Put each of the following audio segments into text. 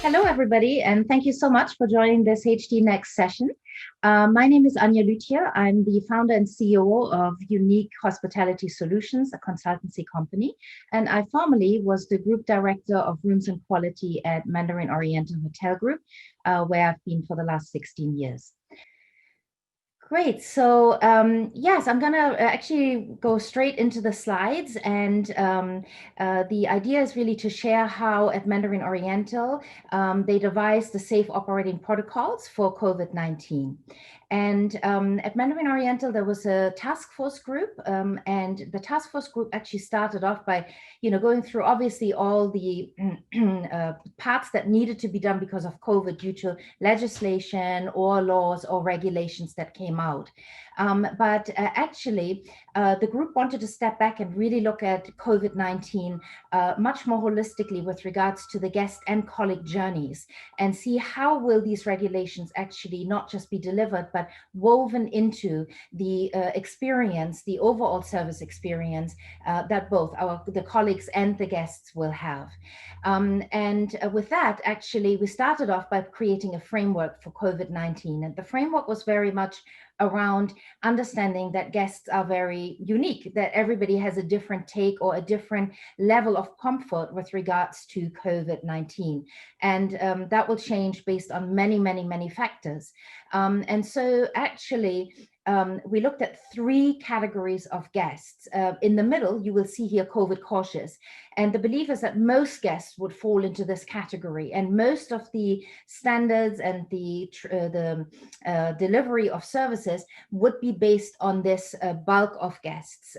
Hello, everybody, and thank you so much for joining this HD Next session. My name is Anja Luthje. I'm the founder and CEO of Unique Hospitality Solutions, a consultancy company, and I formerly was the group director of rooms and quality at Mandarin Oriental Hotel Group, where I've been for the last 16 years. Great. So yes, I'm going to actually go straight into the slides. And the idea is really to share how at Mandarin Oriental, they devised the safe operating protocols for COVID-19. And at Mandarin Oriental, there was a task force group, and the task force group actually started off by, going through obviously all the parts that needed to be done because of COVID due to legislation or laws or regulations that came out. But actually, the group wanted to step back and really look at COVID-19 much more holistically with regards to the guest and colleague journeys, and see how will these regulations actually not just be delivered, but woven into the experience, the overall service experience that both the colleagues and the guests will have. And with that, actually, we started off by creating a framework for COVID-19. And the framework was very much around understanding that guests are very unique, that everybody has a different take or a different level of comfort with regards to COVID-19. And that will change based on many, many, many factors. And so actually, we looked at 3 categories of guests. In the middle, you will see here COVID cautious. And the belief is that most guests would fall into this category. And most of the standards and the delivery of services would be based on this bulk of guests.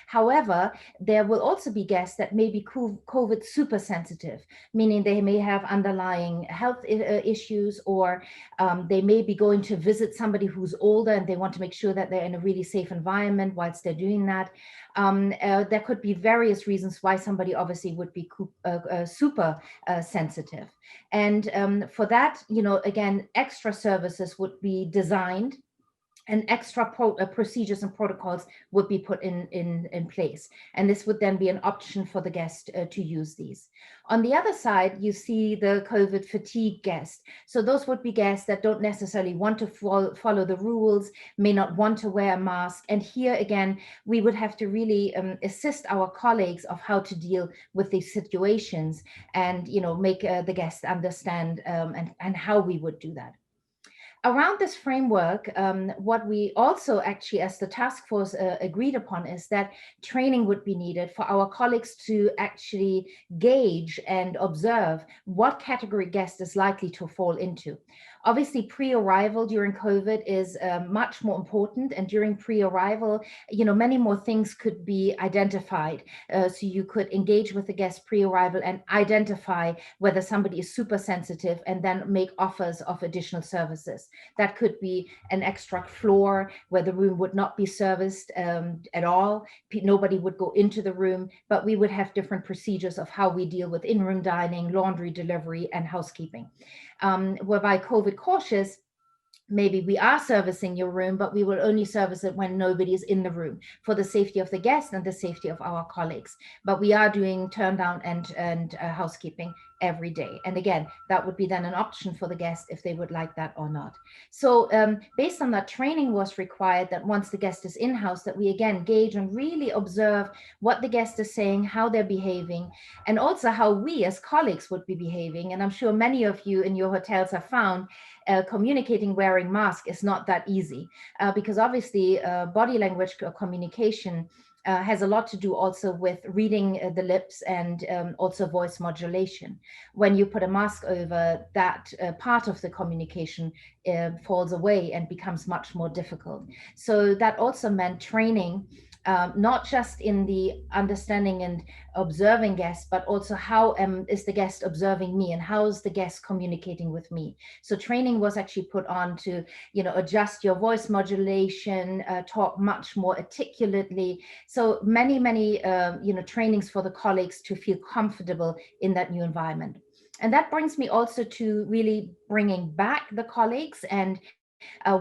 However, there will also be guests that may be COVID super sensitive, meaning they may have underlying health issues, or they may be going to visit somebody who's older and they want to make sure that they're in a really safe environment whilst they're doing that. There could be various reasons why somebody obviously would be super sensitive. And for that, again, extra services would be designed, and extra procedures and protocols would be put in place. And this would then be an option for the guest to use these. On the other side, you see the COVID fatigue guest. So those would be guests that don't necessarily want to follow the rules, may not want to wear a mask. And here again, we would have to really assist our colleagues of how to deal with these situations and, make the guests understand and how we would do that. Around this framework, what we also actually, as the task force agreed upon, is that training would be needed for our colleagues to actually gauge and observe what category guest is likely to fall into. Obviously, pre-arrival during COVID is much more important, and during pre-arrival, many more things could be identified. So you could engage with the guest pre-arrival and identify whether somebody is super sensitive, and then make offers of additional services. That could be an extra floor where the room would not be serviced at all. Nobody would go into the room, but we would have different procedures of how we deal with in-room dining, laundry delivery, and housekeeping. Whereby COVID cautious, maybe we are servicing your room, but we will only service it when nobody is in the room for the safety of the guests and the safety of our colleagues. But we are doing turn down and housekeeping every day. And again, that would be then an option for the guest if they would like that or not. So based on that, training was required that once the guest is in-house, that we again gauge and really observe what the guest is saying, how they're behaving, and also how we as colleagues would be behaving. And I'm sure many of you in your hotels have found communicating wearing mask is not that easy because obviously body language communication has a lot to do also with reading the lips and also voice modulation. When you put a mask over, that part of the communication falls away and becomes much more difficult. So that also meant training, not just in the understanding and observing guests, but also how is the guest observing me and how is the guest communicating with me. So training was actually put on to, adjust your voice modulation, talk much more articulately. So many, trainings for the colleagues to feel comfortable in that new environment. And that brings me also to really bringing back the colleagues and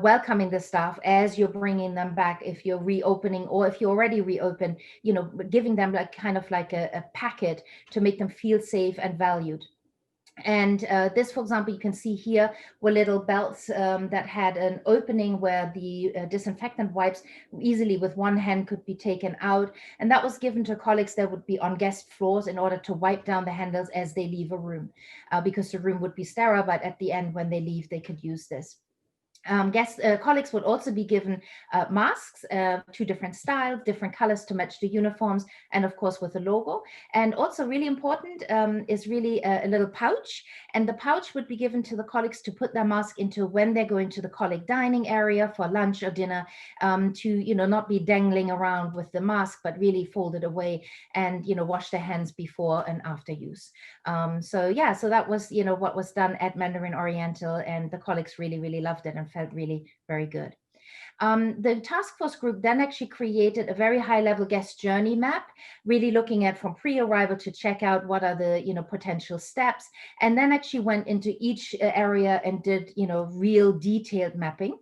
welcoming the staff as you're bringing them back, if you're reopening or if you already reopened, giving them like kind of like a packet to make them feel safe and valued. And this, for example, you can see here were little belts that had an opening where the disinfectant wipes easily with one hand could be taken out. And that was given to colleagues that would be on guest floors in order to wipe down the handles as they leave a room, because the room would be sterile, but at the end when they leave, they could use this. Colleagues would also be given masks, two different styles, different colors to match the uniforms, and of course with the logo. And also really important is really a little pouch, and the pouch would be given to the colleagues to put their mask into when they're going to the colleague dining area for lunch or dinner, to not be dangling around with the mask, but really fold it away and wash their hands before and after use. So that was what was done at Mandarin Oriental, and the colleagues really, really loved it and felt really very good. The task force group then actually created a very high level guest journey map, really looking at from pre-arrival to checkout, what are the potential steps, and then actually went into each area and did real detailed mapping,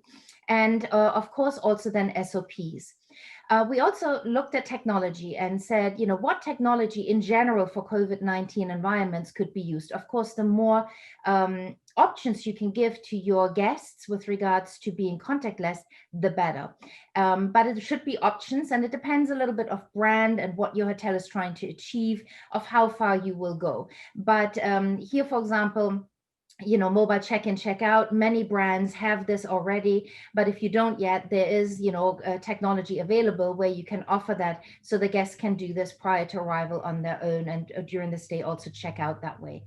and of course also then SOPs. We also looked at technology and said, what technology in general for COVID-19 environments could be used. Of course, the more options you can give to your guests with regards to being contactless, the better. But it should be options, and it depends a little bit of brand and what your hotel is trying to achieve, of how far you will go. But here, for example, mobile check-in, check-out, many brands have this already, but if you don't yet, there is, technology available where you can offer that so the guests can do this prior to arrival on their own, and during the stay also check out that way.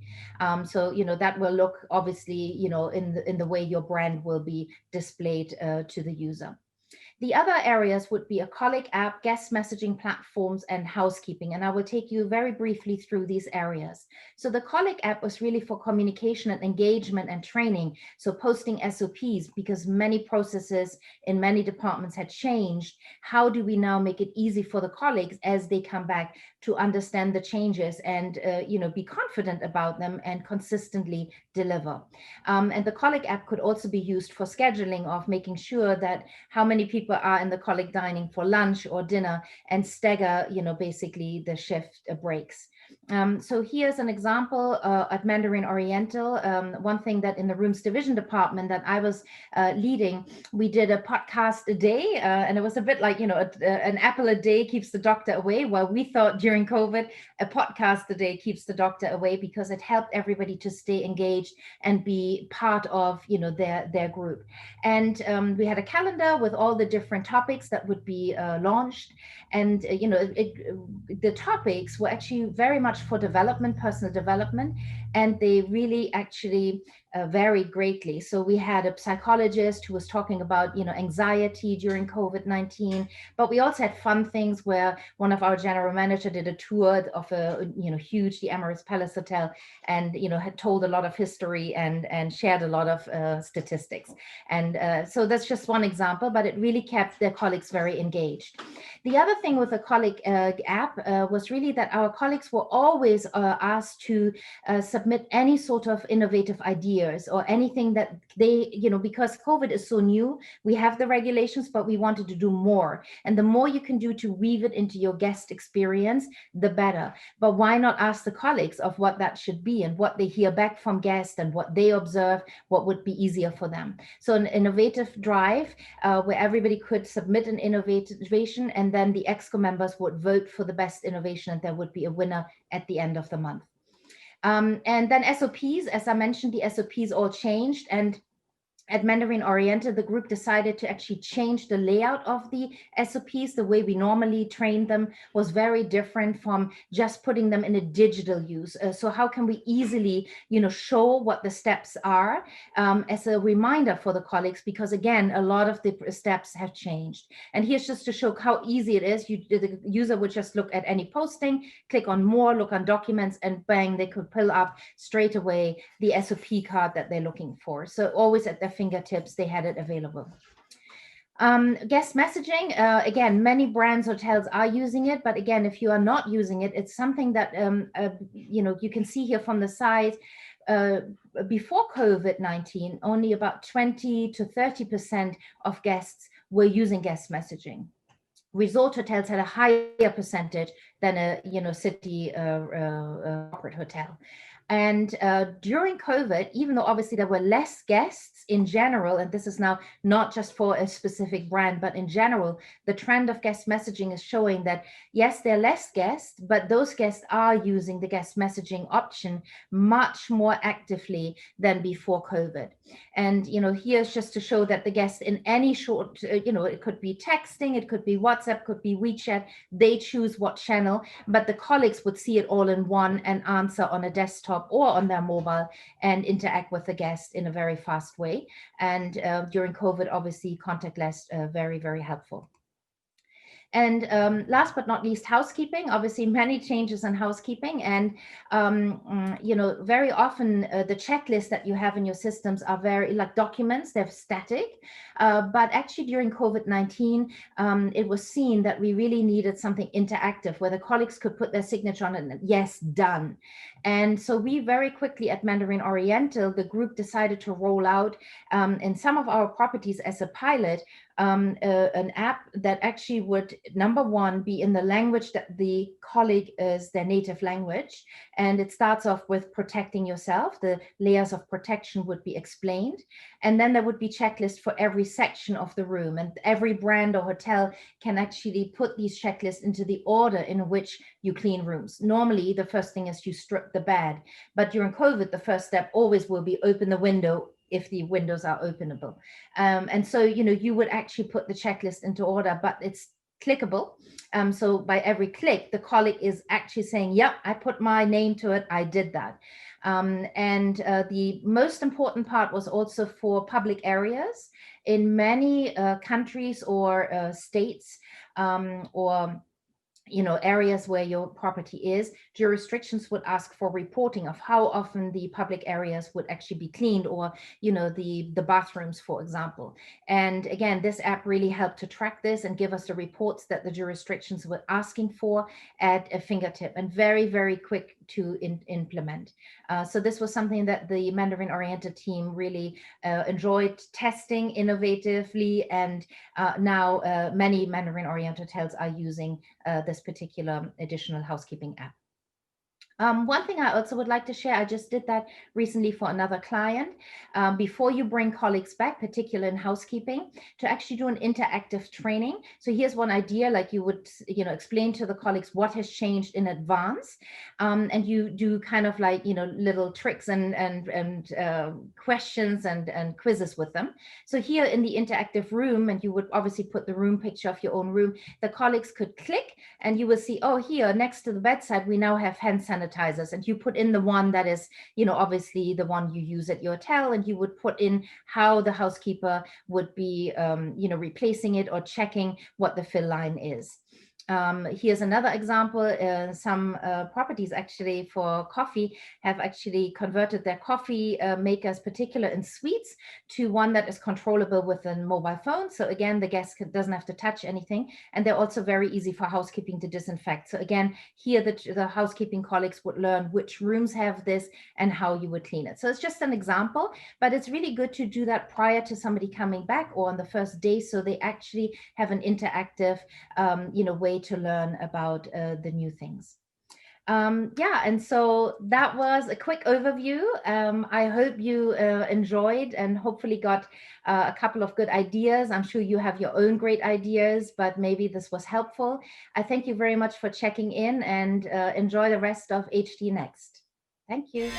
So, that will look obviously, in the way your brand will be displayed to the user. The other areas would be a colleague app, guest messaging platforms, and housekeeping. And I will take you very briefly through these areas. So the colleague app was really for communication and engagement and training. So posting SOPs, because many processes in many departments had changed. How do we now make it easy for the colleagues as they come back to understand the changes and be confident about them and consistently deliver? And the colleague app could also be used for scheduling of making sure that how many people are in the colleague dining for lunch or dinner, and stagger, basically the shift breaks. So here's an example at Mandarin Oriental. One thing that in the rooms division department that I was leading, we did a podcast a day, and it was a bit like, an apple a day keeps the doctor away. Well, we thought during COVID, a podcast a day keeps the doctor away, because it helped everybody to stay engaged and be part of, their group. And we had a calendar with all the different topics that would be launched. And, the topics were actually very much for development, personal development, and they really actually vary greatly. So we had a psychologist who was talking about, anxiety during COVID-19, but we also had fun things where one of our general manager did a tour of a, huge, the Emirates Palace Hotel, and, had told a lot of history and shared a lot of statistics. And so that's just one example, but it really kept their colleagues very engaged. The other thing with the colleague app was really that our colleagues were always asked to submit any sort of innovative ideas or anything that they, because COVID is so new, we have the regulations, but we wanted to do more. And the more you can do to weave it into your guest experience, the better. But why not ask the colleagues of what that should be and what they hear back from guests and what they observe, what would be easier for them. So an innovative drive where everybody could submit an innovation, and then the ExCo members would vote for the best innovation, and there would be a winner at the end of the month. And then SOPs, as I mentioned, the SOPs all changed, and at Mandarin Oriental, the group decided to actually change the layout of the SOPs. The way we normally train them was very different from just putting them in a digital use. So how can we easily, show what the steps are as a reminder for the colleagues? Because again, a lot of the steps have changed. And here's just to show how easy it is. The user would just look at any posting, click on more, look on documents, and bang, they could pull up straight away the SOP card that they're looking for. So always at their fingertips, they had it available. Guest messaging, again, many brands, hotels are using it, but again, if you are not using it, it's something that, you can see here from the side. Before COVID-19, only about 20 to 30% of guests were using guest messaging. Resort hotels had a higher percentage than a city corporate hotel. And during COVID, even though obviously there were less guests in general, and this is now not just for a specific brand, but in general, the trend of guest messaging is showing that, yes, there are less guests, but those guests are using the guest messaging option much more actively than before COVID. And, here's just to show that the guests in any short, it could be texting, it could be WhatsApp, could be WeChat, they choose what channel, but the colleagues would see it all in one and answer on a desktop or on their mobile and interact with the guest in a very fast way. And during COVID, obviously, contactless, very, very helpful. And last but not least, housekeeping. Obviously, many changes in housekeeping. And, very often the checklists that you have in your systems are very like documents, they're static. But actually during COVID-19, it was seen that we really needed something interactive where the colleagues could put their signature on it and yes, done. And so we very quickly at Mandarin Oriental, the group decided to roll out in some of our properties as a pilot, an app that actually would, number one, be in the language that the colleague is their native language. And it starts off with protecting yourself. The layers of protection would be explained. And then there would be checklists for every section of the room. And every brand or hotel can actually put these checklists into the order in which you clean rooms. Normally, the first thing is you strip the bed. But during COVID, the first step always will be open the window if the windows are openable. And so, you would actually put the checklist into order, but it's clickable. So by every click, the colleague is actually saying, yep, I put my name to it, I did that. And the most important part was also for public areas in many countries or states or areas where your property is, jurisdictions would ask for reporting of how often the public areas would actually be cleaned, or, the bathrooms, for example. And again, this app really helped to track this and give us the reports that the jurisdictions were asking for at a fingertip, and very, very quick to implement. So this was something that the Mandarin Oriental team really enjoyed testing innovatively, and now many Mandarin Oriental hotels are using this particular additional housekeeping app. One thing I also would like to share, I just did that recently for another client. Before you bring colleagues back, particularly in housekeeping, to actually do an interactive training. So here's one idea, like you would, explain to the colleagues what has changed in advance, and you do kind of like, little tricks and questions and quizzes with them. So here in the interactive room, and you would obviously put the room picture of your own room, the colleagues could click and you will see, oh, here next to the bedside, we now have hand sanitizers, and you put in the one that is, obviously the one you use at your hotel, and you would put in how the housekeeper would be, replacing it or checking what the fill line is. Here's another example. Some properties actually for coffee have actually converted their coffee makers, particular in suites, to one that is controllable with a mobile phone. So again, the guest doesn't have to touch anything. And they're also very easy for housekeeping to disinfect. So again, here the housekeeping colleagues would learn which rooms have this and how you would clean it. So it's just an example, but it's really good to do that prior to somebody coming back or on the first day, so they actually have an interactive, way to learn about the new things. And so that was a quick overview. I hope you enjoyed and hopefully got a couple of good ideas. I'm sure you have your own great ideas, but maybe this was helpful. I thank you very much for checking in, and enjoy the rest of HD Next. Thank you.